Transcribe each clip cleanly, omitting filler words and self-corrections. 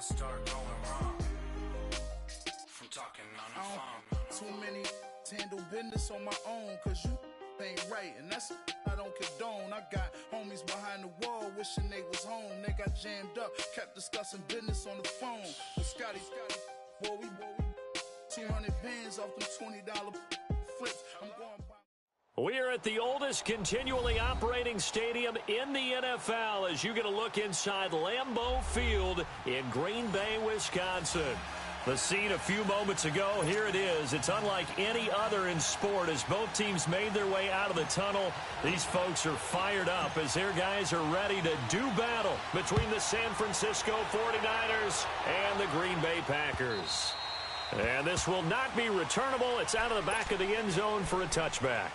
start going wrong from talking on the phone. Too many handle business on my own, cause you ain't right, and that's I don't condone. I got homies behind the wall wishing they was home. They got jammed up, kept discussing business on the phone. But Scotty, boy, we 200 bands off them $20 flips. I'm going by. We're at the oldest continually operating stadium in the NFL as you get a look inside Lambeau Field in Green Bay, Wisconsin. The scene a few moments ago, here it is. It's unlike any other in sport as both teams made their way out of the tunnel. These folks are fired up as their guys are ready to do battle between the San Francisco 49ers and the Green Bay Packers. And this will not be returnable. It's out of the back of the end zone for a touchback.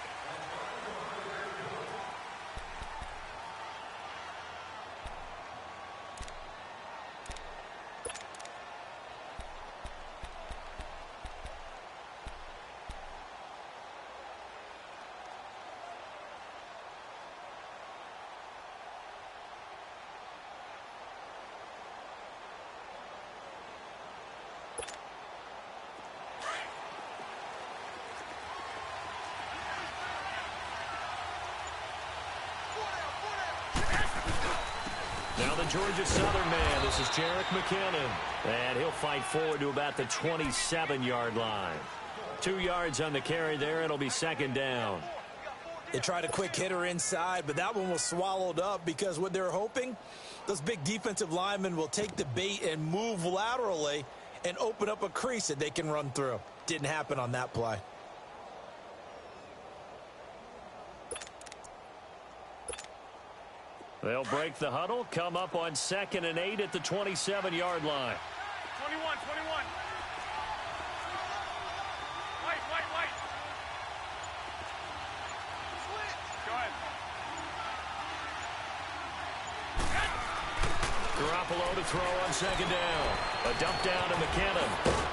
Now the Georgia Southern man, this is Jerick McKinnon, and he'll fight forward to about the 27-yard line. 2 yards on the carry there, it'll be second down. They tried a quick hitter inside, but that one was swallowed up because what they're hoping, those big defensive linemen will take the bait and move laterally and open up a crease that they can run through. Didn't happen on that play. They'll break the huddle, come up on 2nd and 8 at the 27-yard line. 21. White. Go ahead. Garoppolo to throw on second down. A dump down to McKinnon.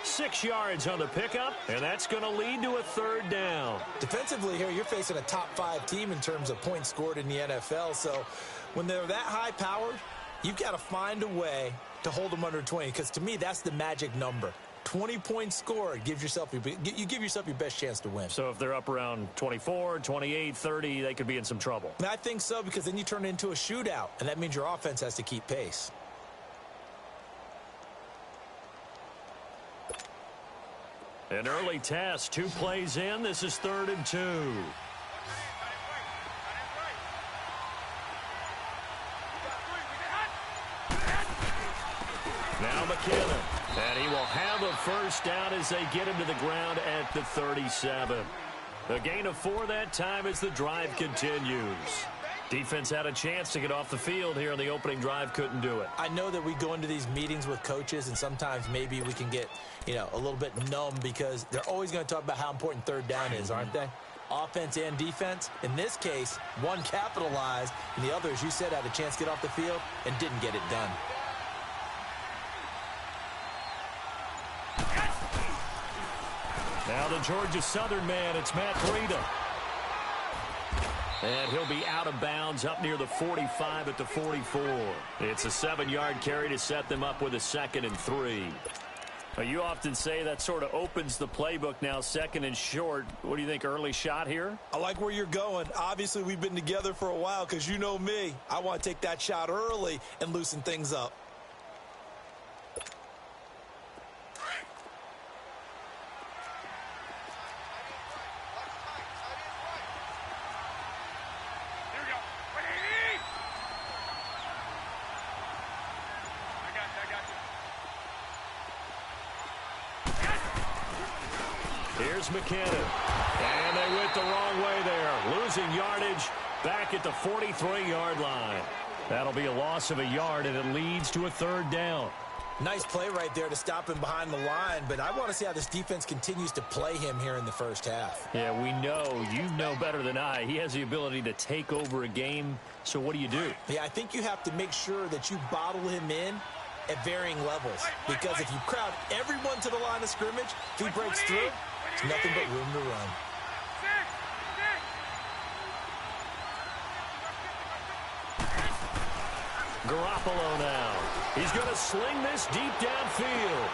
6 yards on the pickup, and that's going to lead to a third down. Defensively here, you're facing a top-5 team in terms of points scored in the NFL. So when they're that high-powered, you've got to find a way to hold them under 20, because to me, that's the magic number. 20 points scored, you give yourself your best chance to win. So if they're up around 24, 28, 30, they could be in some trouble. And I think so, because then you turn it into a shootout, and that means your offense has to keep pace. An early test, 2 plays in. This is 3rd and 2. Now McKinnon. And he will have a first down as they get him to the ground at the 37. A gain of 4 that time as the drive continues. Defense had a chance to get off the field here on the opening drive, couldn't do it. I know that we go into these meetings with coaches, and sometimes maybe we can get, a little bit numb because they're always going to talk about how important third down is, aren't they? Offense and defense. In this case, one capitalized, and the other, as you said, had a chance to get off the field and didn't get it done. Now the Georgia Southern man, it's Matt Breida. And he'll be out of bounds up near the 45 at the 44. It's a 7-yard carry to set them up with a 2nd and 3. Now, you often say that sort of opens the playbook now, 2nd and short. What do you think, early shot here? I like where you're going. Obviously, we've been together for a while because you know me. I want to take that shot early and loosen things up. Here's McKinnon. And they went the wrong way there. Losing yardage back at the 43-yard line. That'll be a loss of a yard, and it leads to a 3rd down. Nice play right there to stop him behind the line, but I want to see how this defense continues to play him here in the first half. Yeah, we know. You know better than I. He has the ability to take over a game, so what do? Yeah, I think you have to make sure that you bottle him in at varying levels, because if you crowd everyone to the line of scrimmage, if he breaks through, it's nothing but room to run. Garoppolo now. He's going to sling this deep downfield.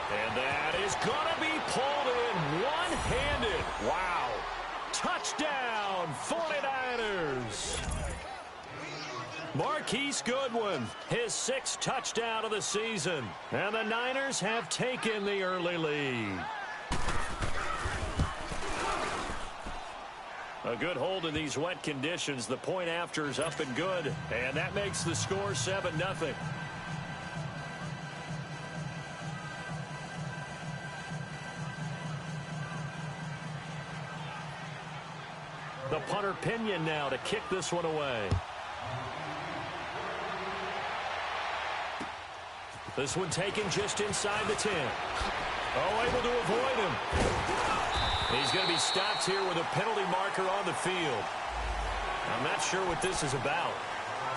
And that is going to be pulled in one-handed. Wow. Touchdown, 49ers. Marquise Goodwin, his 6th touchdown of the season. And the Niners have taken the early lead. A good hold in these wet conditions. The point after is up and good. And that makes the score 7-0. The punter Pinion now to kick this one away. This one taken just inside the 10. Oh, able to avoid him. He's going to be stopped here with a penalty marker on the field. I'm not sure what this is about.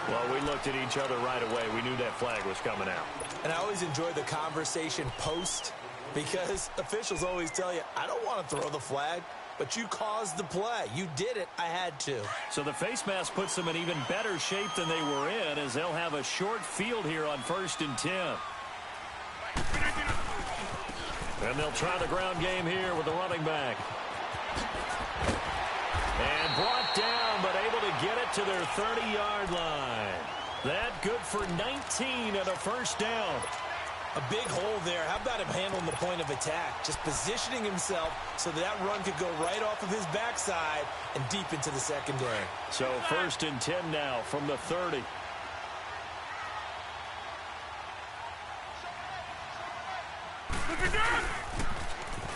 Well, we looked at each other right away. We knew that flag was coming out. And I always enjoy the conversation post because officials always tell you, I don't want to throw the flag, but you caused the play. You did it. I had to. So the face mask puts them in even better shape than they were in as they'll have a short field here on 1st and 10. And they'll try the ground game here with the running back. And brought down, but able to get it to their 30-yard line. That good for 19 and a first down. A big hole there. How about him handling the point of attack? Just positioning himself so that run could go right off of his backside and deep into the secondary. So 1st and 10 now from the 30.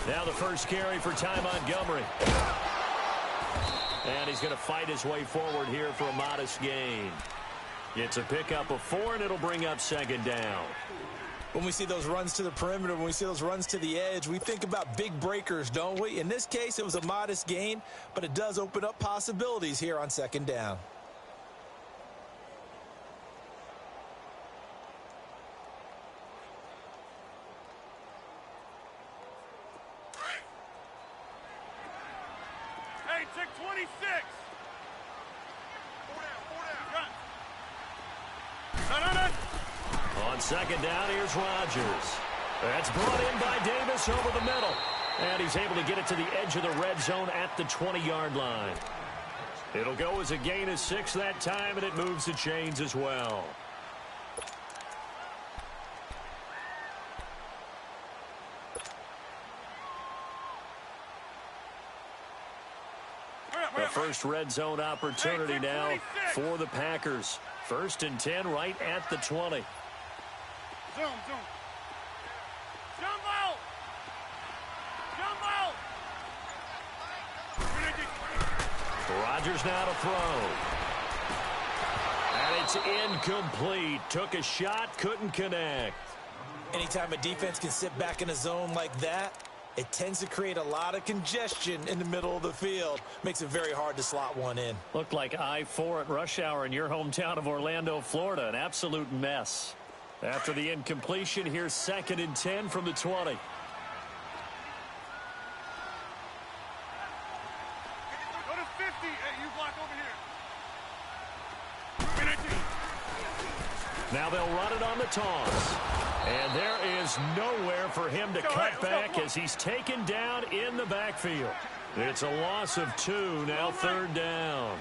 Now the first carry for Ty Montgomery. And he's going to fight his way forward here for a modest gain. It's a pickup of 4, and it'll bring up 2nd down. When we see those runs to the perimeter, when we see those runs to the edge, we think about big breakers, don't we? In this case, it was a modest gain, but it does open up possibilities here on 2nd down. Hey, check 26. 4 down. Run. On 2nd down, here's Rodgers. That's brought in by Davis over the middle. And he's able to get it to the edge of the red zone at the 20-yard line. It'll go as a gain of 6 that time, and it moves the chains as well. The first red zone opportunity now for the Packers. 1st and 10 right at the 20. Zoom. Jump out. Rodgers now to throw. And it's incomplete. Took a shot, couldn't connect. Anytime a defense can sit back in a zone like that, it tends to create a lot of congestion in the middle of the field. Makes it very hard to slot one in. Looked like I-4 at rush hour in your hometown of Orlando, Florida. An absolute mess. After the incompletion, here's 2nd and 10 from the 20. Go to 50. Hey, you block over here. Now they'll run it on the toss. And there is nowhere for him to cut back as he's taken down in the backfield. It's a loss of 2, now 3rd down.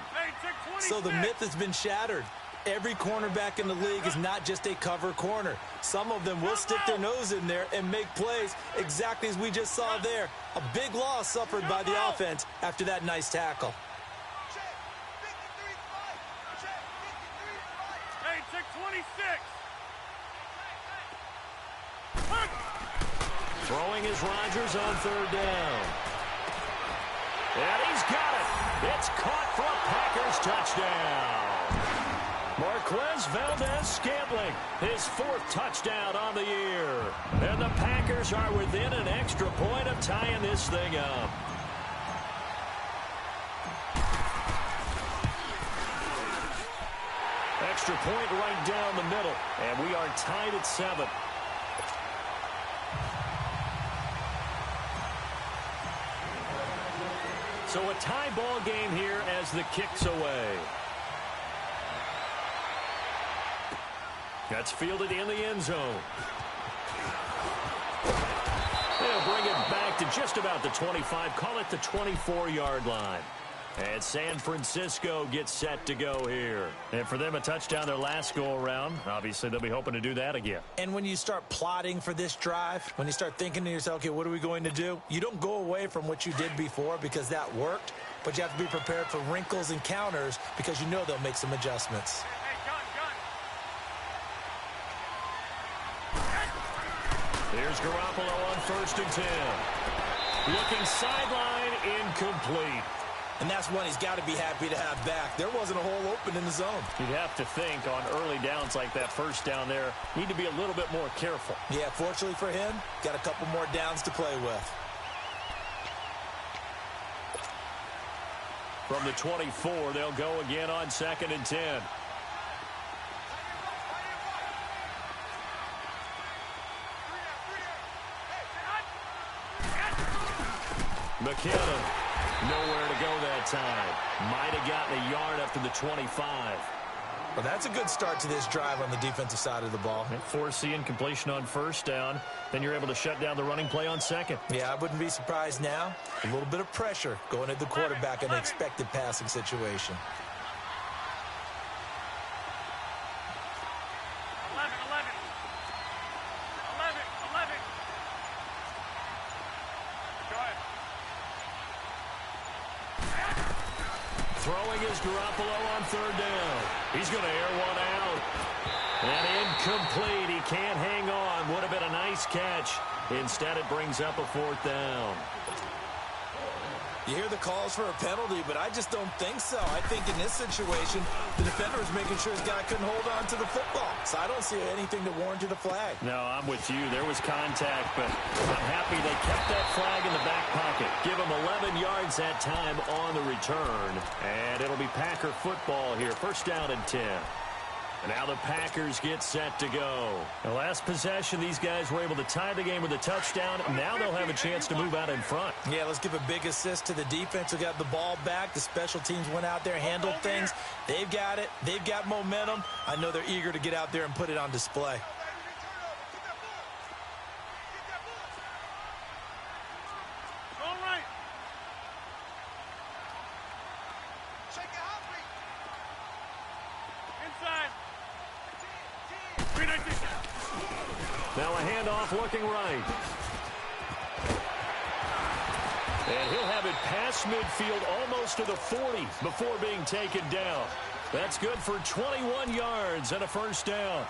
So the myth has been shattered. Every cornerback in the league is not just a cover corner. Some of them will stick their nose in there and make plays exactly as we just saw there. A big loss suffered by the offense after that nice tackle. Hey, check 26. Throwing is Rodgers on 3rd down. And he's got it. It's caught for a Packers touchdown. Marquez Valdez-Scantling, his 4th touchdown on the year. And the Packers are within an extra point of tying this thing up. Extra point right down the middle. And we are tied at 7. So a tie ball game here as the kick's away. That's fielded in the end zone. They'll bring it back to just about the 25. Call it the 24-yard line. And San Francisco gets set to go here. And for them, a touchdown their last go-around. Obviously, they'll be hoping to do that again. And when you start plotting for this drive, when you start thinking to yourself, okay, what are we going to do? You don't go away from what you did before because that worked, but you have to be prepared for wrinkles and counters because you know they'll make some adjustments. Here's Garoppolo on 1st and 10. Looking sideline, incomplete. And that's one he's got to be happy to have back. There wasn't a hole open in the zone. You'd have to think on early downs like that first down there, need to be a little bit more careful. Yeah, fortunately for him, got a couple more downs to play with. From the 24, they'll go again on 2nd and 10. McKinnon, nowhere to go that time. Might have gotten a yard up to the 25. Well, that's a good start to this drive on the defensive side of the ball. Force the incompletion on 1st down. Then you're able to shut down the running play on 2nd. Yeah, I wouldn't be surprised now. A little bit of pressure going at the quarterback in an expected passing situation. 11. Go ahead. Throwing is Garoppolo on 3rd down. He's going to air one out. And incomplete. He can't hang on. Would have been a nice catch. Instead, it brings up a 4th down. You hear the calls for a penalty, but I just don't think so. I think in this situation, the defender was making sure his guy couldn't hold on to the football. So I don't see anything to warrant a flag. No, I'm with you. There was contact, but I'm happy they kept that flag in the back pocket. Give him 11 yards that time on the return. And it'll be Packer football here. 1st down and 10. And now the Packers get set to go. The last possession, these guys were able to tie the game with a touchdown. Now they'll have a chance to move out in front. Yeah, let's give a big assist to the defense who got the ball back. The special teams went out there, handled things. They've got it. They've got momentum. I know they're eager to get out there and put it on display. All right. Inside. Now a handoff looking right. And he'll have it past midfield almost to the 40 before being taken down. That's good for 21 yards and a 1st down.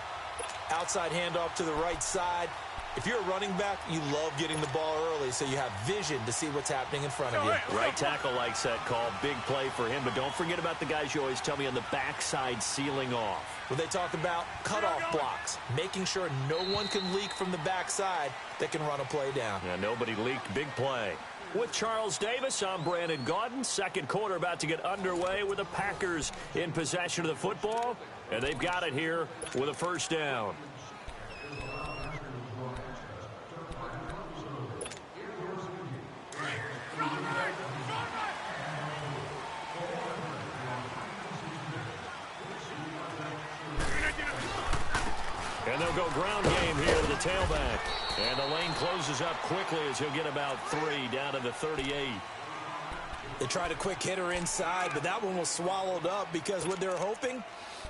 Outside handoff to the right side. If you're a running back, you love getting the ball early so you have vision to see what's happening in front of you. Right tackle likes that call. Big play for him, but don't forget about the guys you always tell me on the backside sealing off. Well, they talk about cutoff blocks, making sure no one can leak from the backside that can run a play down. Yeah, nobody leaked. Big play. With Charles Davis, I'm Brandon Gaudin. 2nd quarter about to get underway with the Packers in possession of the football. And they've got it here with a 1st down. And they'll go ground game here to the tailback. And the lane closes up quickly as he'll get about 3 down to the 38. They tried a quick hitter inside, but that one was swallowed up because what they're hoping,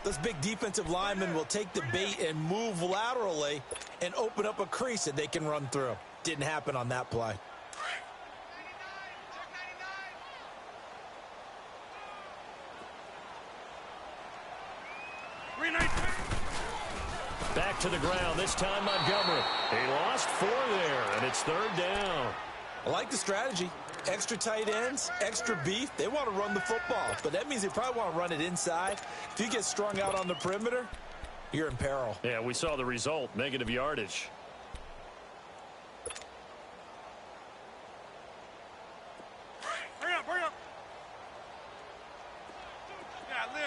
those big defensive linemen will take the bait and move laterally and open up a crease that they can run through. Didn't happen on that play. Back to the ground, this time Montgomery. He lost 4 there, and it's 3rd down. I like the strategy. Extra tight ends, extra beef. They want to run the football, but that means they probably want to run it inside. If you get strung out on the perimeter, you're in peril. Yeah, we saw the result, negative yardage. Hurry up. Yeah, Liz.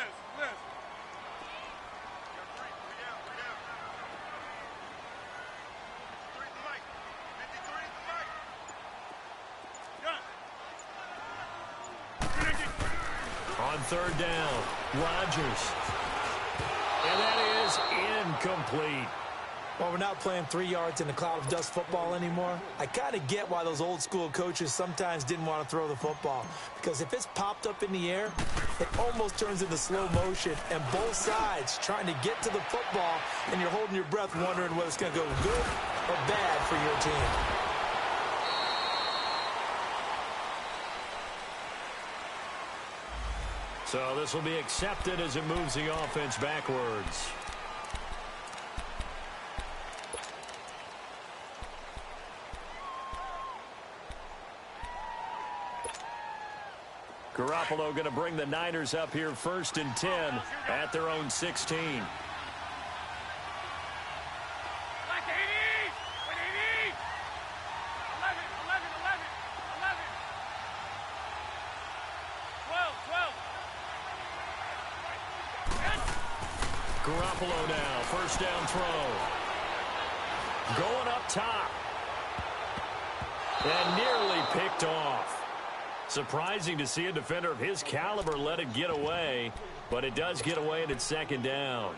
On 3rd down, Rodgers. And that is incomplete. incomplete. Well, we're not playing 3 yards in a cloud of dust football anymore. I kind of get why those old school coaches sometimes didn't want to throw the football. Because if it's popped up in the air, it almost turns into slow motion. And both sides trying to get to the football, and you're holding your breath wondering whether it's going to go good or bad for your team. So this will be accepted as it moves the offense backwards. Garoppolo going to bring the Niners up here 1st and 10 at their own 16. Garoppolo now, 1st down throw. Going up top. And nearly picked off. Surprising to see a defender of his caliber let it get away, but it does get away and it's 2nd down.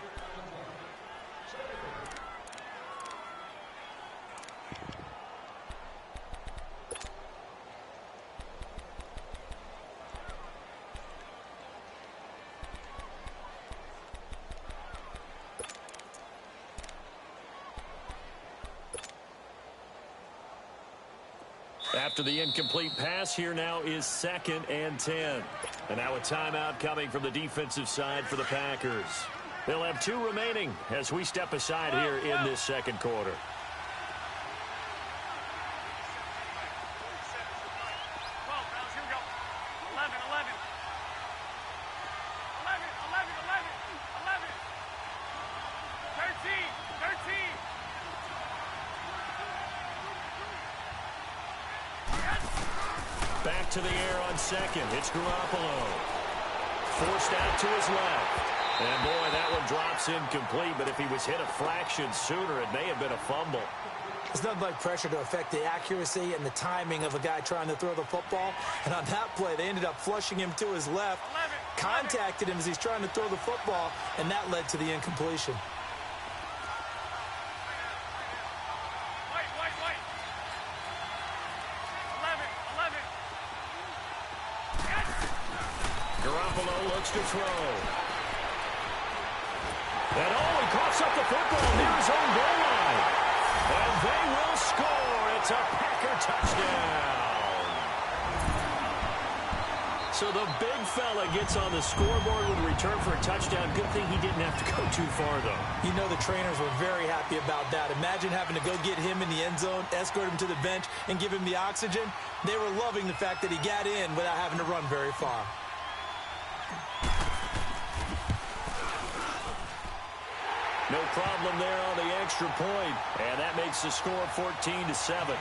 After the incomplete pass, here now is 2nd and 10. And now a timeout coming from the defensive side for the Packers. They'll have 2 remaining as we step aside here in this 2nd quarter. Back to the air on 2nd. It's Garoppolo. Forced out to his left. And, boy, that one drops incomplete. But if he was hit a fraction sooner, it may have been a fumble. There's nothing like pressure to affect the accuracy and the timing of a guy trying to throw the football. And on that play, they ended up flushing him to his left, contacted him as he's trying to throw the football, and that led to the incompletion. Garoppolo looks to throw. And he coughs up the football near his own goal line. And they will score. It's a Packer touchdown. So the big fella gets on the scoreboard with a return for a touchdown. Good thing he didn't have to go too far, though. You know the trainers were very happy about that. Imagine having to go get him in the end zone, escort him to the bench, and give him the oxygen. They were loving the fact that he got in without having to run very far. No problem there on the extra point, and that makes the score 14-7.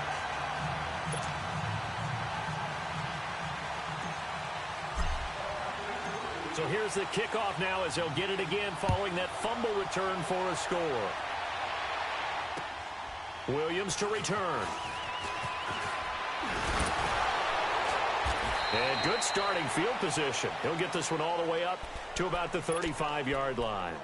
So here's the kickoff now as they'll get it again following that fumble return for a score. Williams to return. And good starting field position. He'll get this one all the way up to about the 35-yard line.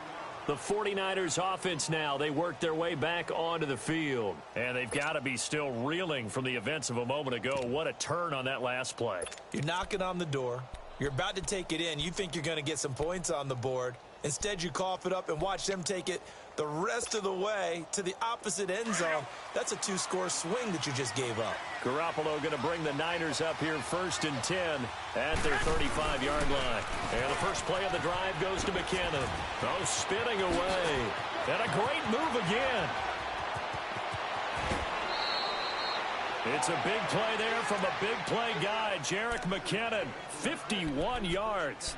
The 49ers offense now, they work their way back onto the field. And they've got to be still reeling from the events of a moment ago. What a turn on that last play. You're knocking on the door. You're about to take it in. You think you're going to get some points on the board. Instead, you cough it up and watch them take it the rest of the way to the opposite end zone. That's a 2-score swing that you just gave up. Garoppolo going to bring the Niners up here 1st and 10 at their 35-yard line. And the first play of the drive goes to McKinnon. Oh, spinning away. And a great move again. It's a big play there from a big play guy, Jerick McKinnon, 51 yards.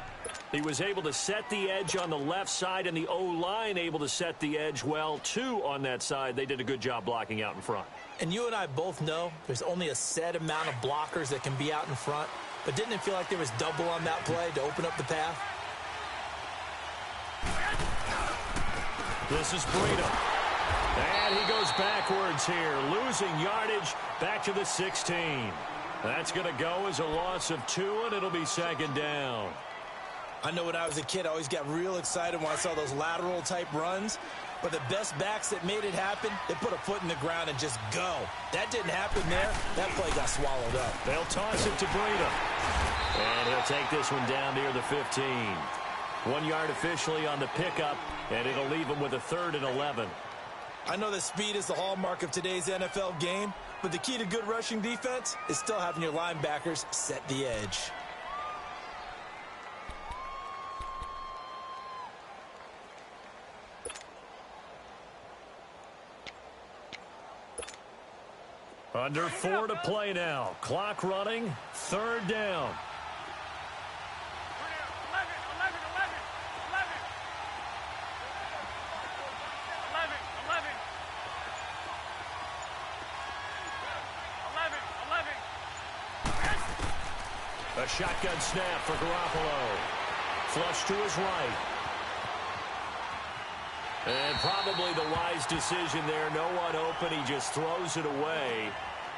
He was able to set the edge on the left side, and the O-line able to set the edge well, too, on that side. They did a good job blocking out in front. And you and I both know there's only a set amount of blockers that can be out in front. But didn't it feel like there was double on that play to open up the path? This is Breida. And he goes backwards here, losing yardage back to the 16. That's going to go as a loss of 2, and it'll be 2nd down. I know when I was a kid, I always got real excited when I saw those lateral-type runs. But the best backs that made it happen, they put a foot in the ground and just go. That didn't happen there. That play got swallowed up. They'll toss it to Breida. And he'll take this one down near the 15. 1 yard officially on the pickup, and it'll leave him with a 3rd and 11. I know that speed is the hallmark of today's NFL game, but the key to good rushing defense is still having your linebackers set the edge. Under 4 to play now. Clock running. 3rd down. 11. A shotgun snap for Garoppolo. Flush to his right. And probably the wise decision there. No one open. He just throws it away.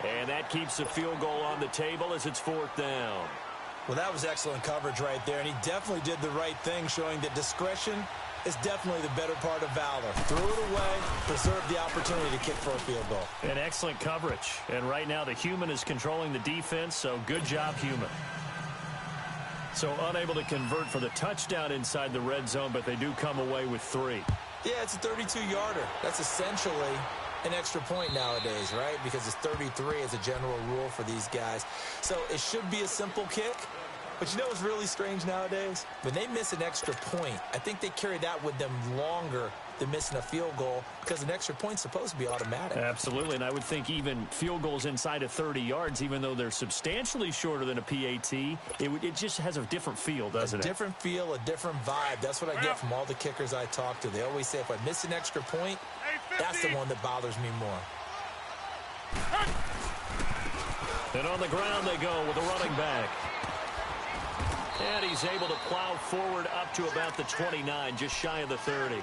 And that keeps the field goal on the table as it's 4th down. Well, that was excellent coverage right there, and he definitely did the right thing, showing that discretion is definitely the better part of valor. Threw it away, preserved the opportunity to kick for a field goal. And excellent coverage. And right now the human is controlling the defense, so good job, human. So unable to convert for the touchdown inside the red zone, but they do come away with 3. Yeah, it's a 32-yarder. That's essentially an extra point nowadays, right? Because it's 33 as a general rule for these guys. So it should be a simple kick. But you know what's really strange nowadays? When they miss an extra point, I think they carry that with them longer than missing a field goal because an extra point's supposed to be automatic. Absolutely, and I would think even field goals inside of 30 yards, even though they're substantially shorter than a PAT, it just has a different feel, doesn't it? A different feel, a different vibe. That's what I get from all the kickers I talk to. They always say if I miss an extra point, that's the one that bothers me more. And on the ground they go with a running back. And he's able to plow forward up to about the 29, just shy of the 30.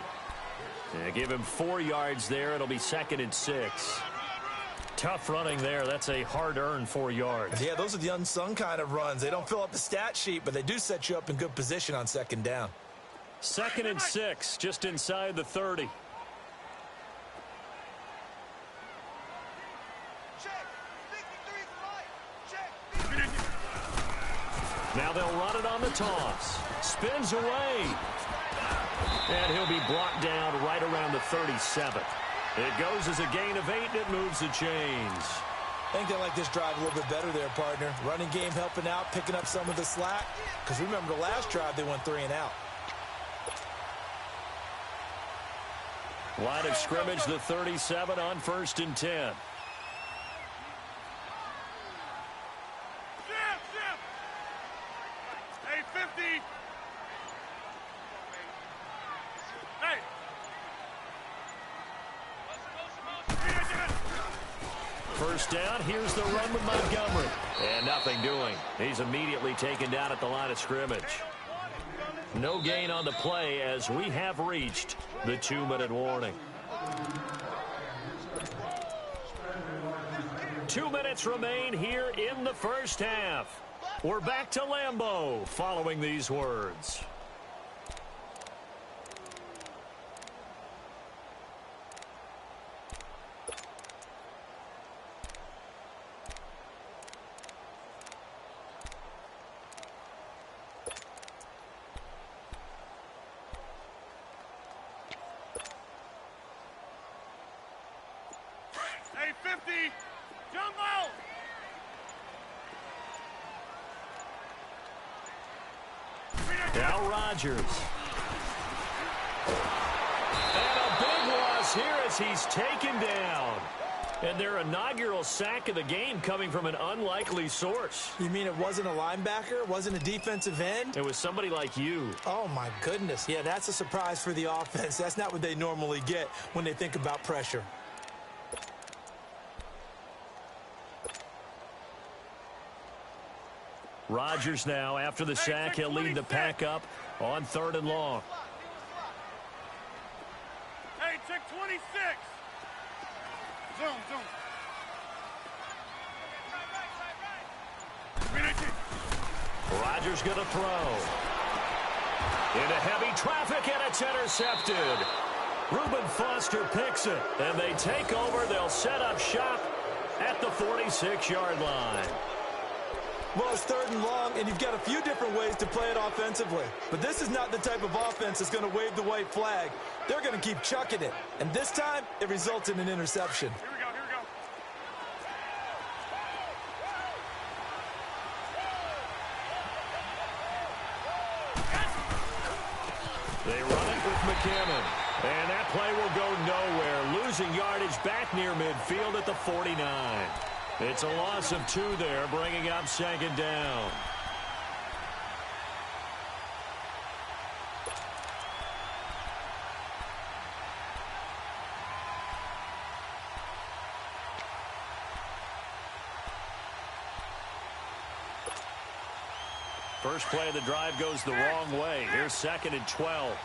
Yeah, give him 4 yards there. It'll be 2nd and 6. Tough running there. That's a hard-earned 4 yards. Yeah, those are the unsung kind of runs. They don't fill up the stat sheet, but they do set you up in good position on 2nd down. 2nd and 6, just inside the 30. Now they'll run it on the toss. Spins away. And he'll be brought down right around the 37. It goes as a gain of 8, and it moves the chains. I think they like this drive a little bit better there, partner. Running game helping out, picking up some of the slack. Because remember the last drive, they went 3 and out. Line of scrimmage, the 37 on 1st and 10. First down, here's the run with Montgomery. And nothing doing. He's immediately taken down at the line of scrimmage. No gain on the play as we have reached the 2-minute warning. 2 minutes remain here in the first half. We're back to Lambeau following these words. Now Rodgers. And a big loss here as he's taken down. And their inaugural sack of the game coming from an unlikely source. You mean it wasn't a linebacker? It wasn't a defensive end? It was somebody like you. Oh, my goodness. Yeah, that's a surprise for the offense. That's not what they normally get when they think about pressure. Rodgers now, after the sack, he'll lead the pack up on 3rd and long. Hey, check 26. Zoom. Rodgers going to throw. Into heavy traffic, and it's intercepted. Reuben Foster picks it, and they take over. They'll set up shop at the 46-yard line. Well, it's 3rd and long, and you've got a few different ways to play it offensively. But this is not the type of offense that's going to wave the white flag. They're going to keep chucking it. And this time, it results in an interception. Here we go, here we go. They run it with McCammon. And that play will go nowhere. Losing yardage back near midfield at the 49. It's a loss of 2 there, bringing up 2nd down. First play of the drive goes the wrong way. Here's 2nd and 12.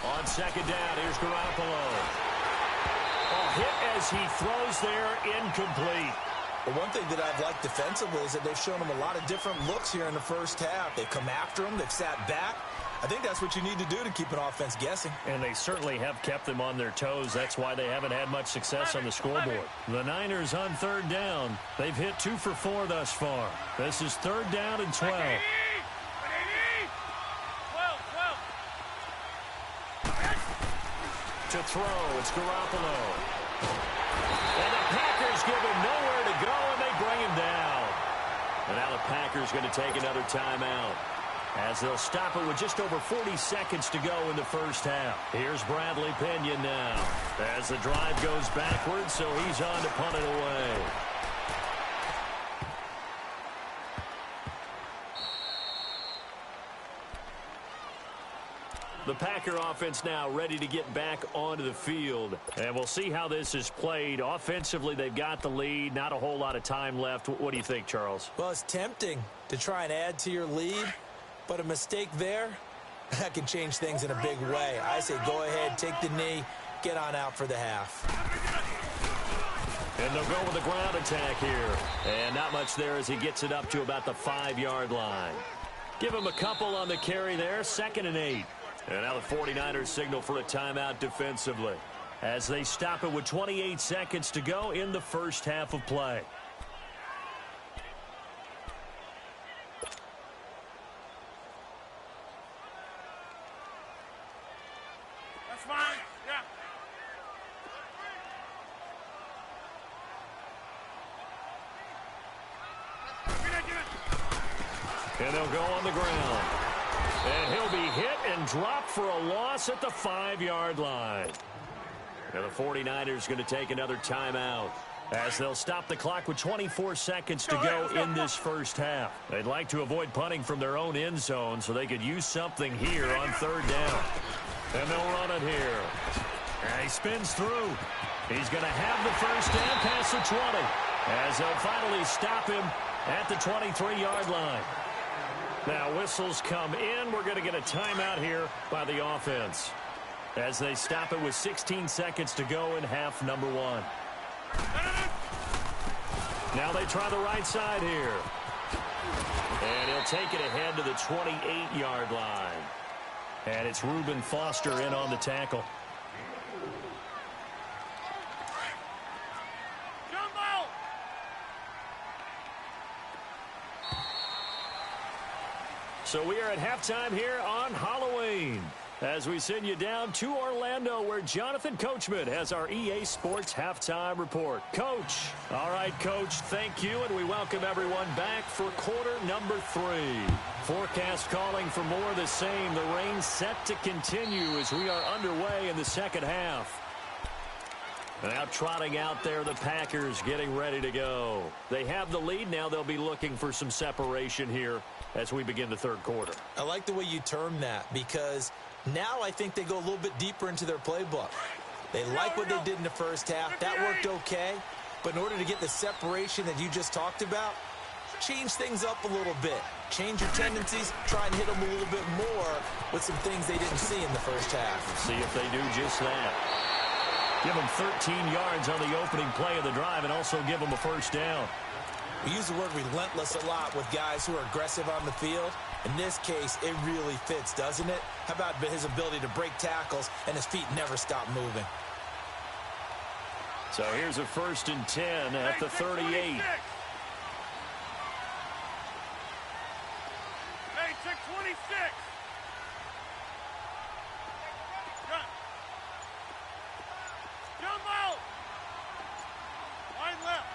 On 2nd down, here's Garoppolo. Hit as he throws there, incomplete. Well, one thing that I've liked defensively is that they've shown him a lot of different looks here in the first half. They've come after him. They've sat back. I think that's what you need to do to keep an offense guessing. And they certainly have kept them on their toes. That's why they haven't had much success on the scoreboard. The Niners on 3rd down. They've hit 2 for 4 thus far. This is 3rd down and 12. To throw, it's Garoppolo. And the Packers give him nowhere to go, and they bring him down. And now the Packers going to take another timeout, as they'll stop it with just over 40 seconds to go in the first half. Here's Bradley Pinion now, as the drive goes backwards, so he's on to punt it away. The Packer offense now ready to get back onto the field. And we'll see how this is played. Offensively, they've got the lead. Not a whole lot of time left. What do you think, Charles? Well, it's tempting to try and add to your lead, but a mistake there, that can change things in a big way. I say go ahead, take the knee, get on out for the half. And they'll go with the ground attack here. And not much there as he gets it up to about the 5-yard line. Give him a couple on the carry there. 2nd and 8. And now the 49ers signal for a timeout defensively, as they stop it with 28 seconds to go in the first half of play. That's fine. Yeah. And they'll go on the ground. And he'll be hit and dropped for a loss at the 5-yard line. And the 49ers going to take another timeout, as they'll stop the clock with 24 seconds to go in this first half. They'd like to avoid punting from their own end zone, so they could use something here on 3rd down. And they'll run it here. And he spins through. He's going to have the first down past the 20, as they'll finally stop him at the 23-yard line. Now whistles come in. We're going to get a timeout here by the offense, as they stop it with 16 seconds to go in half number 1. Now they try the right side here. And he'll take it ahead to the 28-yard line. And it's Reuben Foster in on the tackle. So we are at halftime here on Halloween, as we send you down to Orlando, where Jonathan Coachman has our EA Sports Halftime Report. Coach. All right, Coach, thank you, and we welcome everyone back for quarter number 3. Forecast calling for more of the same. The rain set to continue as we are underway in the second half. Now trotting out there, the Packers getting ready to go. They have the lead now. They'll be looking for some separation here as we begin the third quarter. I like the way you term that, because now I think they go a little bit deeper into their playbook. They like what they did in the first half. That worked okay. But in order to get the separation that you just talked about, change things up a little bit. Change your tendencies. Try and hit them a little bit more with some things they didn't see in the first half. See if they do just that. Give him 13 yards on the opening play of the drive and also give him a first down. We use the word relentless a lot with guys who are aggressive on the field. In this case, it really fits, doesn't it? How about his ability to break tackles and his feet never stop moving? So here's a 1st and 10 at the 38. Hey, check 26. Jump out. Line left.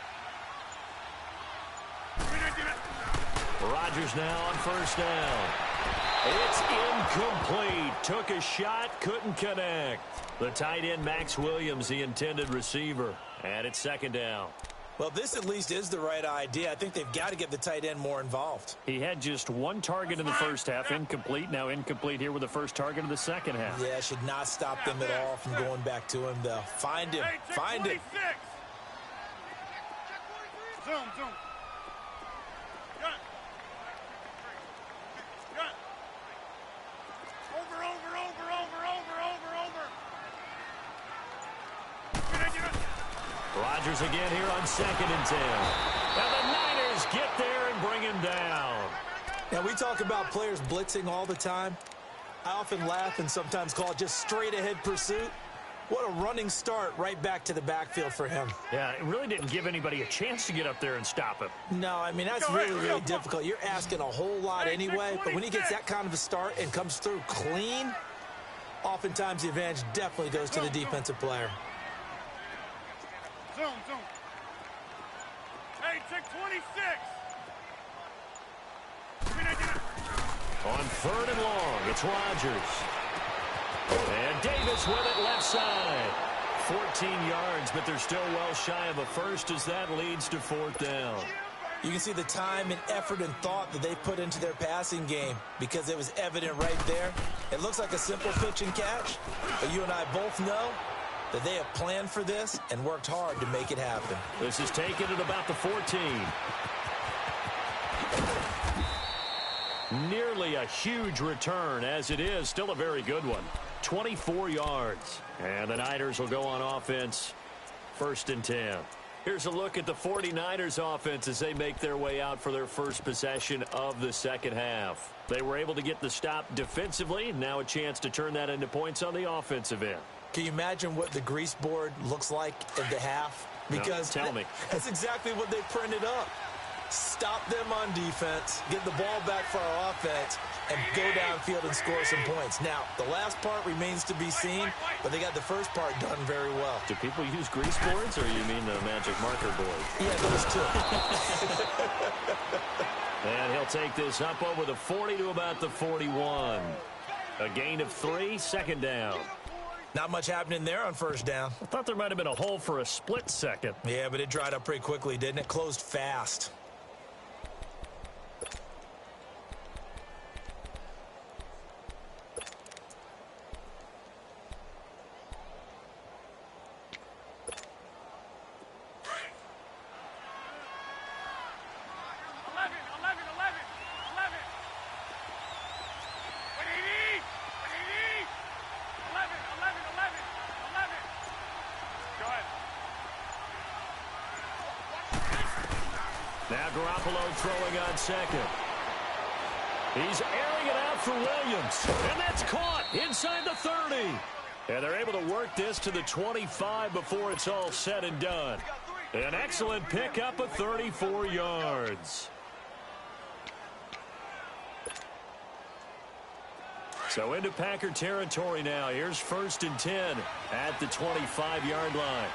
Rodgers now on 1st down. It's incomplete. Took a shot, couldn't connect. The tight end, Max Williams, the intended receiver. And it's 2nd down. Well, this at least is the right idea. I think they've got to get the tight end more involved. He had just 1 target in the first half, incomplete. Now incomplete here with the first target of the second half. Yeah, should not stop them at all from going back to him, though. Find him. Hey, check Find him. 26. Zoom. Gun. Over. Rodgers again here on 2nd and 10. And the Niners get there and bring him down. Now, we talk about players blitzing all the time. I often laugh and sometimes call it just straight-ahead pursuit. What a running start right back to the backfield for him. Yeah, it really didn't give anybody a chance to get up there and stop him. No, I mean, that's really difficult. You're asking a whole lot anyway, but when he gets that kind of a start and comes through clean, oftentimes the advantage definitely goes to the defensive player. Zoom. Hey, check 26. On 3rd and long, it's Rodgers. And Davis with it left side. 14 yards, but they're still well shy of a first as that leads to 4th down. You can see the time and effort and thought that they put into their passing game because it was evident right there. It looks like a simple pitch and catch, but you and I both know that they have planned for this and worked hard to make it happen. This is taken at about the 14. Nearly a huge return, as it is still a very good one. 24 yards. And the Niners will go on offense. 1st and 10. Here's a look at the 49ers offense as they make their way out for their first possession of the second half. They were able to get the stop defensively. Now a chance to turn that into points on the offensive end. Can you imagine what the grease board looks like at the half? Because no, tell me. That's exactly what they printed up. Stop them on defense, get the ball back for our offense, and go downfield and score some points. Now, the last part remains to be seen, but they got the first part done very well. Do people use grease boards, or you mean the magic marker board? Yeah, those two. And he'll take this up over the 40 to about the 41. A gain of 3, 2nd down. Not much happening there on 1st down. I thought there might have been a hole for a split second. Yeah, but it dried up pretty quickly, didn't it? Closed fast. Now Garoppolo throwing on 2nd. He's airing it out for Williams. And that's caught inside the 30. And they're able to work this to the 25 before it's all said and done. An excellent pickup of 34 yards. So into Packer territory now. Here's 1st and 10 at the 25-yard line.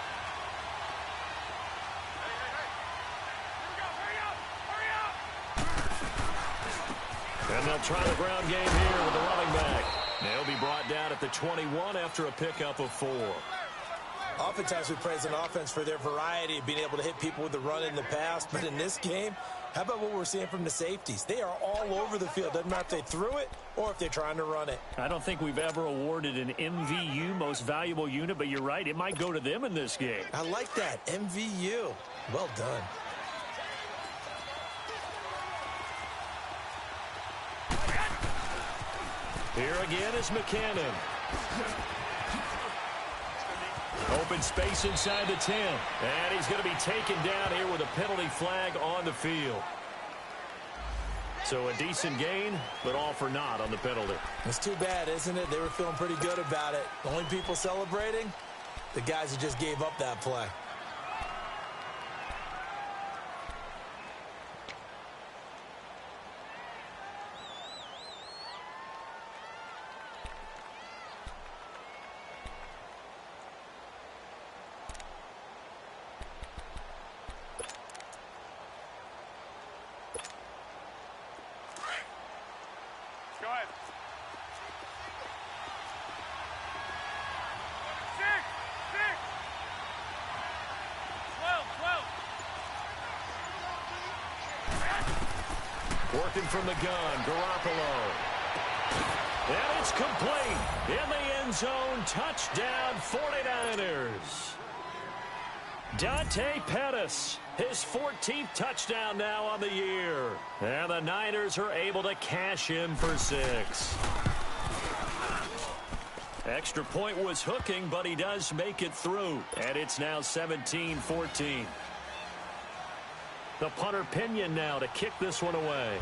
And they'll try the ground game here with the running back. They'll be brought down at the 21 after a pickup of 4. Oftentimes we praise an offense for their variety of being able to hit people with the run in the past. But in this game, how about what we're seeing from the safeties? They are all over the field. Doesn't matter if they threw it or if they're trying to run it. I don't think we've ever awarded an MVU, most valuable unit, but you're right. It might go to them in this game. I like that. MVU. Well done. Here again is McCannon. Open space inside the 10. And he's going to be taken down here with a penalty flag on the field. So a decent gain, but all for naught on the penalty. It's too bad, isn't it? They were feeling pretty good about it. The only people celebrating, the guys who just gave up that play. Go ahead. 6, 12. Working from the gun, Garoppolo. And it's complete. In the end zone, touchdown 49ers. Dante Pettis, his 14th touchdown now on the year. And the Niners are able to cash in for 6. Extra point was hooking, but he does make it through. And it's now 17-14. The punter Pinion now to kick this one away.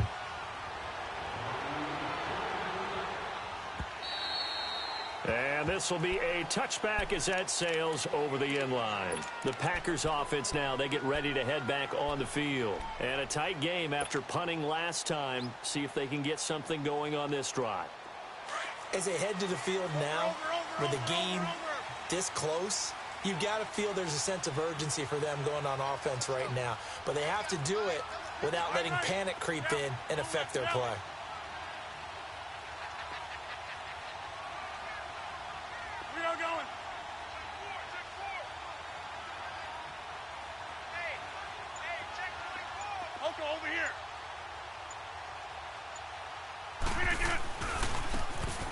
And this will be a touchback as that sails over the end line. The Packers offense now, they get ready to head back on the field. And a tight game after punting last time. See if they can get something going on this drive. As they head to the field now, with the game this close, you've got to feel there's a sense of urgency for them going on offense right now. But they have to do it without letting panic creep in and affect their play. We are going. Check 24. Oko, over here.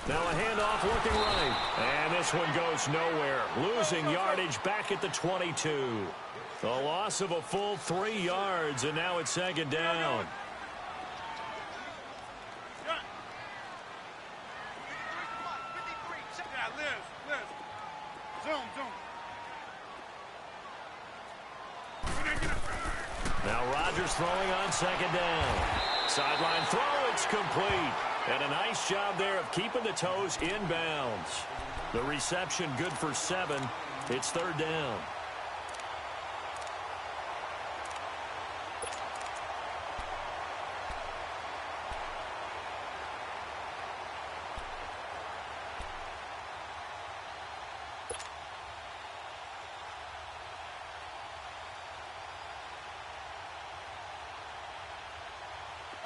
Now a handoff looking right. And this one goes nowhere. Losing yardage back at the 22. The loss of a full 3 yards, and now it's second down. Yeah, Liz. Zoom. Now Rodgers throwing on second down. Sideline throw, it's complete. And a nice job there of keeping the toes inbounds. The reception good for 7. It's third down.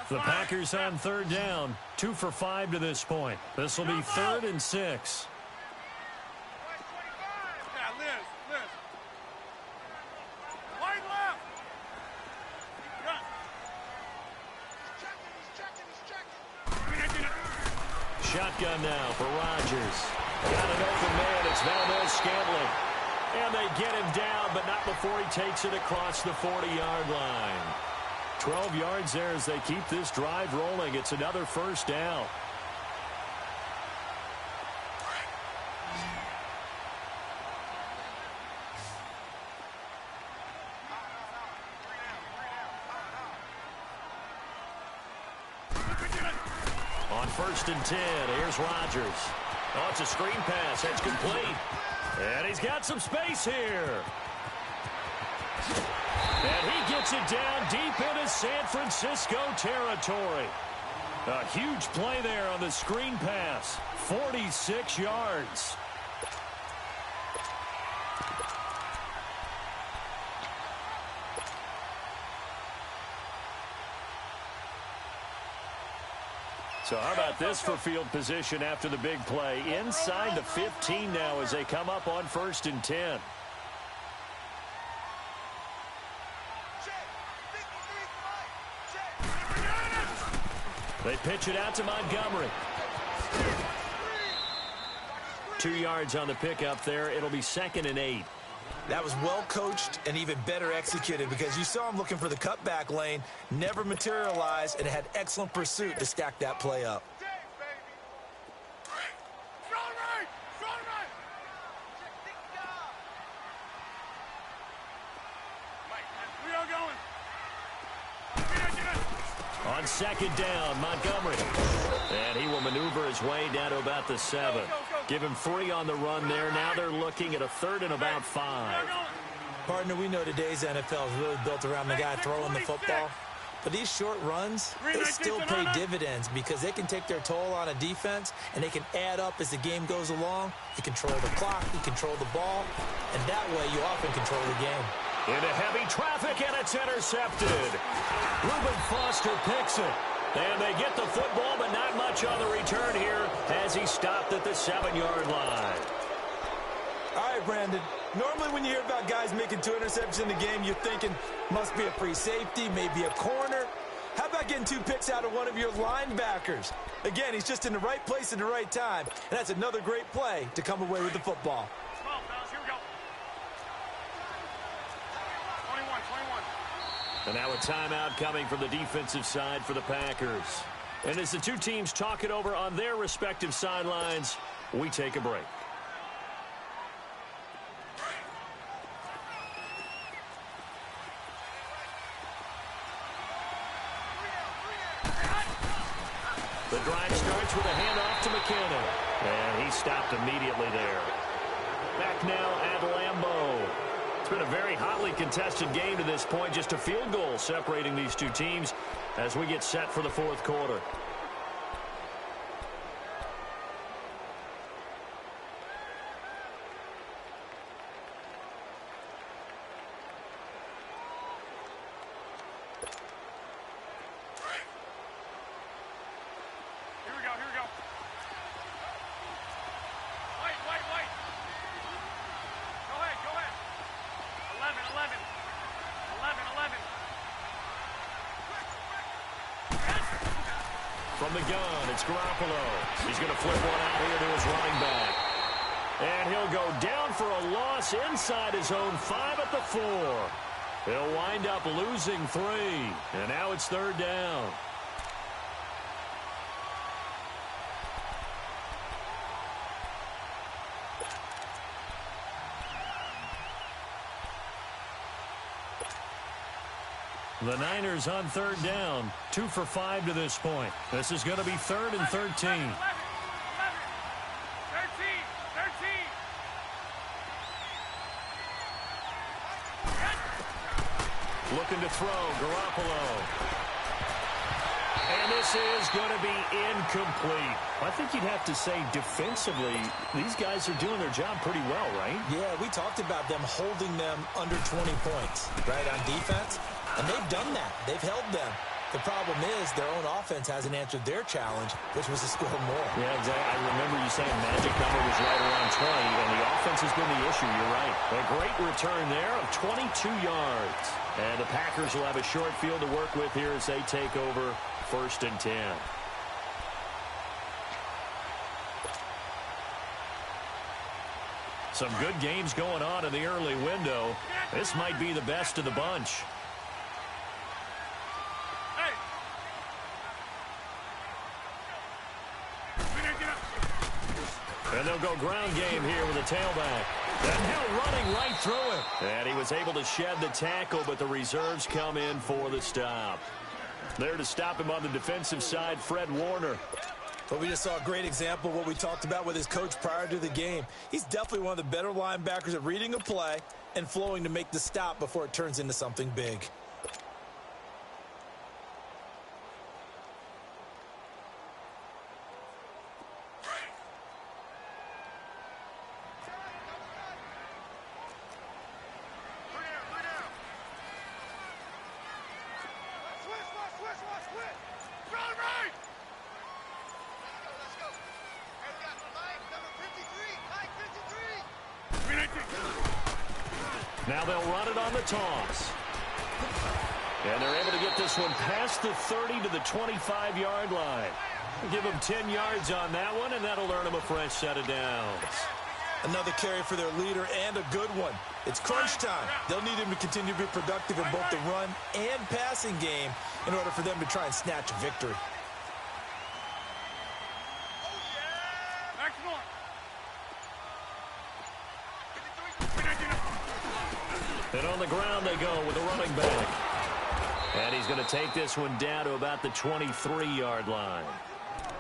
The Packers on third down. 2 for 5 to this point. This will be 3rd and 6. Yeah, Liz. Wide left. Shotgun now for Rodgers. Got an open man. It's Valdez-Scantling. And they get him down, but not before he takes it across the 40-yard line. 12 yards there as they keep this drive rolling. It's another first down. On 1st and 10, here's Rodgers. Oh, it's a screen pass. That's complete. And he's got some space here. And he gets it down deep into San Francisco territory. A huge play there on the screen pass. 46 yards. So how about this for field position after the big play? Inside the 15 now as they come up on 1st and 10. They pitch it out to Montgomery. 2 yards on the pickup there. It'll be 2nd and 8. That was well coached and even better executed because you saw him looking for the cutback lane, never materialized, and had excellent pursuit to stack that play up. On second down, Montgomery. And he will maneuver his way down to about the 7. Give him 3 on the run there. Now they're looking at a 3rd and about 5. Partner, we know today's NFL is really built around the guy throwing the football. But these short runs, they still pay dividends because they can take their toll on a defense, and they can add up as the game goes along. You control the clock, you control the ball, and that way you often control the game. Into heavy traffic, and it's intercepted. Reuben Foster picks it. And they get the football, but not much on the return here as he stopped at the 7-yard line. All right, Brandon. Normally when you hear about guys making 2 interceptions in the game, you're thinking must be a free safety, maybe a corner. How about getting 2 picks out of one of your linebackers? Again, he's just in the right place at the right time, and that's another great play to come away with the football. Come on, fellas, here we go. 21. And now a timeout coming from the defensive side for the Packers. And as the 2 teams talk it over on their respective sidelines, we take a break. The drive starts with a handoff to McKinnon. And he stopped immediately there. Back now at Lambeau. It's been a very hotly contested game to this point. Just a field goal separating these 2 teams as we get set for the 4th quarter. From the gun, it's Garoppolo. He's going to flip one out here to his running back. And he'll go down for a loss inside his own 5 at the 4. He'll wind up losing 3. And now it's 3rd down. The Niners on 3rd down, 2 for 5 to this point. This is going to be 3rd and 13. 13. Looking to throw, Garoppolo. And this is going to be incomplete. I think you'd have to say defensively, these guys are doing their job pretty well, right? Yeah, we talked about them holding them under 20 points, right, on defense. And they've done that. They've held them. The problem is their own offense hasn't answered their challenge, which was to score more. Yeah, exactly. I remember you saying magic number was right around 20, and the offense has been the issue. You're right. A great return there of 22 yards. And the Packers will have a short field to work with here as they take over 1st and 10. Some good games going on in the early window. This might be the best of the bunch. And they'll go ground game here with a tailback. And now running right through it. And he was able to shed the tackle, but the reserves come in for the stop. There to stop him on the defensive side, Fred Warner. But we just saw a great example of what we talked about with his coach prior to the game. He's definitely one of the better linebackers at reading a play and flowing to make the stop before it turns into something big. Now they'll run it on the toss. And they're able to get this one past the 30 to the 25-yard line. Give them 10 yards on that one, and that'll earn them a fresh set of downs. Another carry for their leader, and a good one. It's crunch time. They'll need him to continue to be productive in both the run and passing game in order for them to try and snatch a victory. And on the ground they go with a running back. And he's going to take this one down to about the 23-yard line.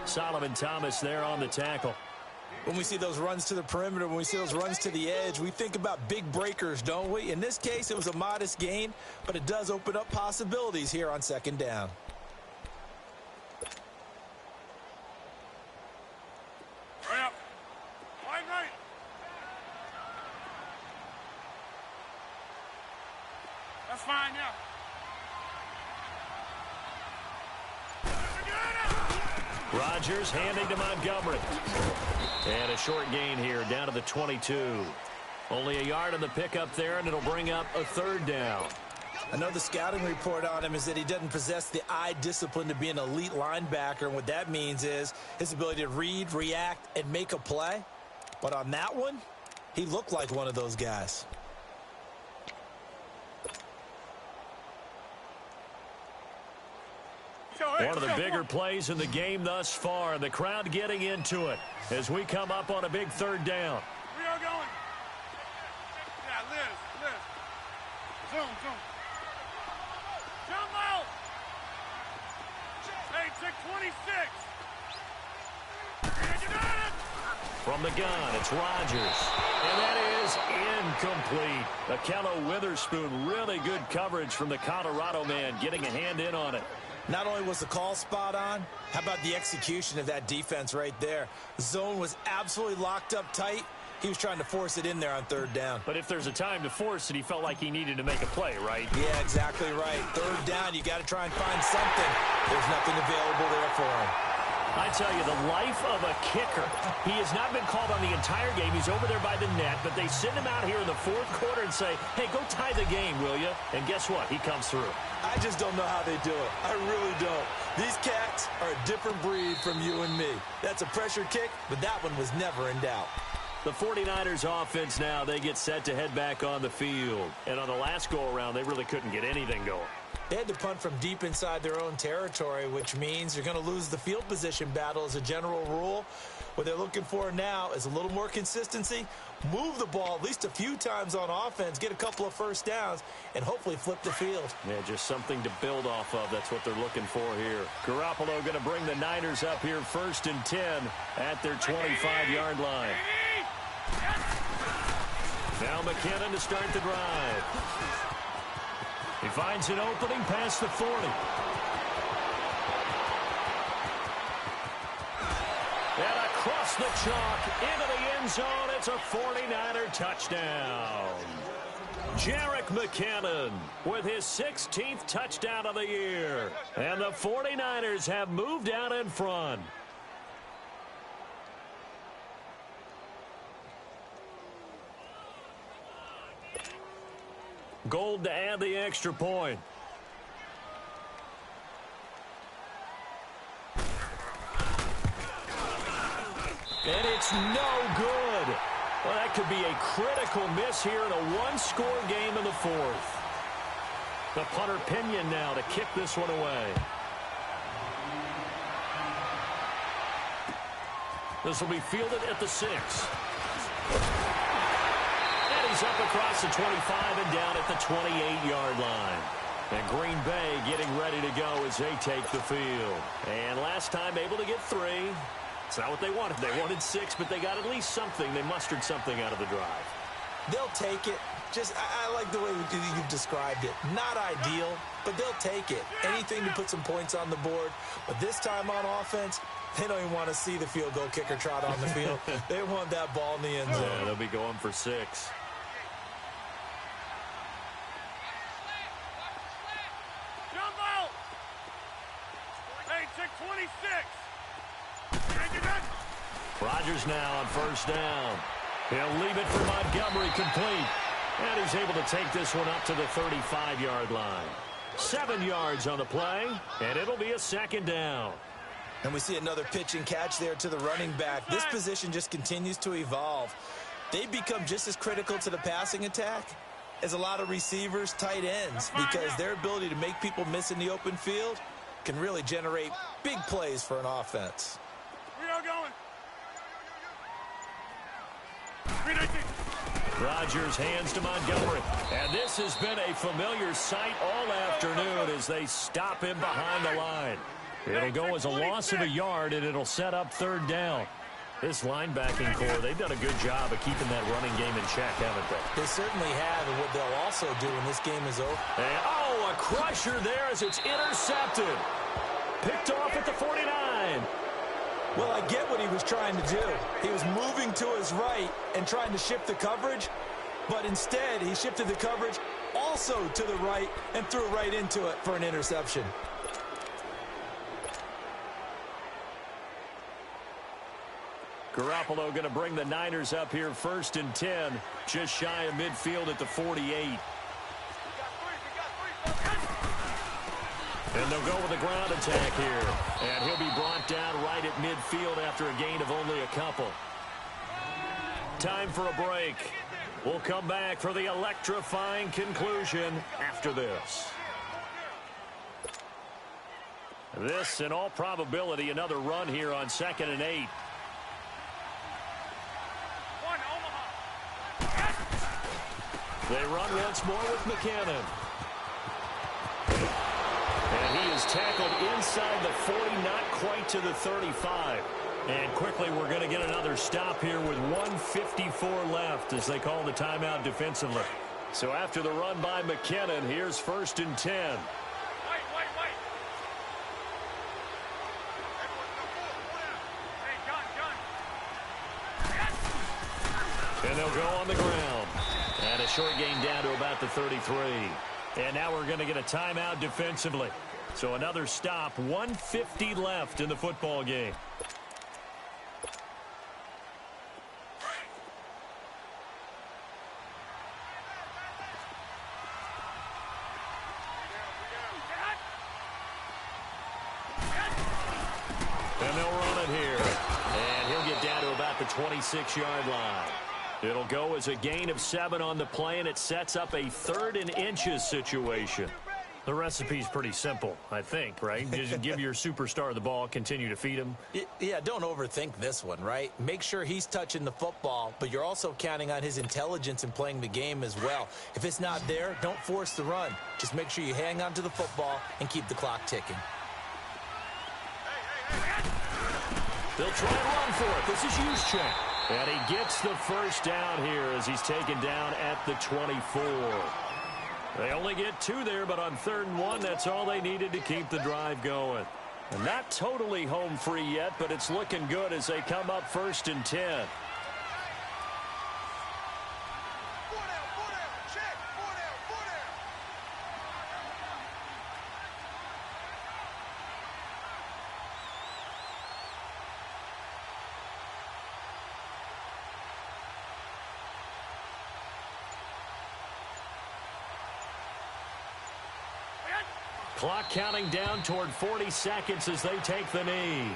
Solomon Thomas there on the tackle. When we see those runs to the perimeter, when we see those runs to the edge, we think about big breakers, don't we? In this case, it was a modest gain, but it does open up possibilities here on second down. Hurry up. Wide right. That's fine, yeah. Rodgers handing to Montgomery. And a short gain here down to the 22. Only a yard on the pickup there, and it'll bring up a third down. I know the scouting report on him is that he doesn't possess the eye discipline to be an elite linebacker, and what that means is his ability to read, react, and make a play. But on that one, he looked like one of those guys. One of the bigger plays in the game thus far. The crowd getting into it as we come up on a big third down. We are going. Yeah, Liz. Zoom. Jump out. Hey, take 26. And you got it. From the gun, it's Rodgers. And that is incomplete. Akello Witherspoon, really good coverage from the Colorado man, getting a hand in on it. Not only was the call spot on, how about the execution of that defense right there? The zone was absolutely locked up tight. He was trying to force it in there on third down. But if there's a time to force it, he felt like he needed to make a play, right? Yeah, exactly right. Third down, you got to try and find something. There's nothing available there for him. I tell you, the life of a kicker. He has not been called on the entire game. He's over there by the net, but they send him out here in the fourth quarter and say, hey, go tie the game, will you? And guess what? He comes through. I just don't know how they do it. I really don't. These cats are a different breed from you and me. That's a pressure kick, but that one was never in doubt. The 49ers offense now, they get set to head back on the field. And on the last go-around, they really couldn't get anything going. They had to punt from deep inside their own territory, which means you're going to lose the field position battle as a general rule. What they're looking for now is a little more consistency, move the ball at least a few times on offense, get a couple of first downs, and hopefully flip the field. Yeah, just something to build off of. That's what they're looking for here. Garoppolo going to bring the Niners up here 1st and 10 at their 25-yard line. Now McKinnon to start the drive. He finds an opening past the 40. And across the chalk into the end zone. It's a 49er touchdown. Jerick McKinnon with his 16th touchdown of the year. And the 49ers have moved out in front. Gold to add the extra point. And it's no good. Well, that could be a critical miss here in a one-score game in the fourth. The punter Pinion now to kick this one away. This will be fielded at the 6. He's up across the 25 and down at the 28-yard line. And Green Bay getting ready to go as they take the field. And last time able to get 3. It's not what they wanted. They wanted 6, but they got at least something. They mustered something out of the drive. They'll take it. Just, I like the way you've described it. Not ideal, but they'll take it. Anything to put some points on the board. But this time on offense, they don't even want to see the field goal kicker trot on the field. They want that ball in the end zone. Yeah, they'll be going for 6. Rodgers now on 1st down. He'll leave it for Montgomery complete. And he's able to take this one up to the 35-yard line. 7 yards on the play, and it'll be a 2nd down. And we see another pitch and catch there to the running back. This position just continues to evolve. They become just as critical to the passing attack as a lot of receivers, tight ends, because their ability to make people miss in the open field can really generate big plays for an offense. We are going. 319. Rodgers hands to Montgomery. And this has been a familiar sight all afternoon as they stop him behind the line. It'll go as a loss of a yard, and it'll set up third down. This linebacking core, they've done a good job of keeping that running game in check, haven't they? They certainly have, and what they'll also do when this game is over. And, a crusher there as it's intercepted. Picked off at the 49. Well, I get what he was trying to do. He was moving to his right and trying to shift the coverage, but instead he shifted the coverage also to the right and threw right into it for an interception. Garoppolo going to bring the Niners up here 1st and 10, just shy of midfield at the 48. And they'll go with a ground attack here. And he'll be brought down right at midfield after a gain of only a couple. Time for a break. We'll come back for the electrifying conclusion after this. This, in all probability, another run here on 2nd and 8. They run once more with McKinnon. And he is tackled inside the 40, not quite to the 35. And quickly we're going to get another stop here with 1:54 left as they call the timeout defensively. So after the run by McKinnon, here's 1st and 10. Wait. And they'll go on the ground. And a short gain down to about the 33. And now we're going to get a timeout defensively. So another stop, 1:50 left in the football game. And they'll run it here. And he'll get down to about the 26-yard line. It'll go as a gain of 7 on the play, and it sets up a 3rd and inches situation. The recipe's pretty simple, I think, right? Just give your superstar the ball, continue to feed him. Yeah, don't overthink this one, right? Make sure he's touching the football, but you're also counting on his intelligence in playing the game as well. If it's not there, don't force the run. Just make sure you hang on to the football and keep the clock ticking. They'll try and run for it. This is Juszczyk. And he gets the first down here as he's taken down at the 24. They only get 2 there, but on 3rd and 1, that's all they needed to keep the drive going. And not totally home free yet, but it's looking good as they come up 1st and 10. Clock counting down toward 40 seconds as they take the knee.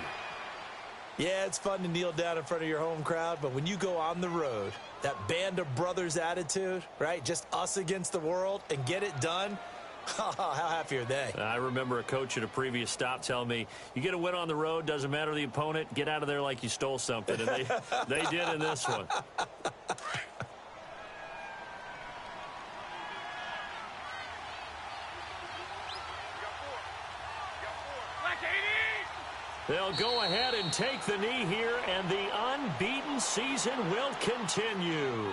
Yeah, it's fun to kneel down in front of your home crowd, but when you go on the road, that band of brothers attitude, right? Just us against the world and get it done. How happy are they? I remember a coach at a previous stop telling me, you get a win on the road, doesn't matter the opponent, get out of there like you stole something. And they did in this one. They'll go ahead and take the knee here, and the unbeaten season will continue.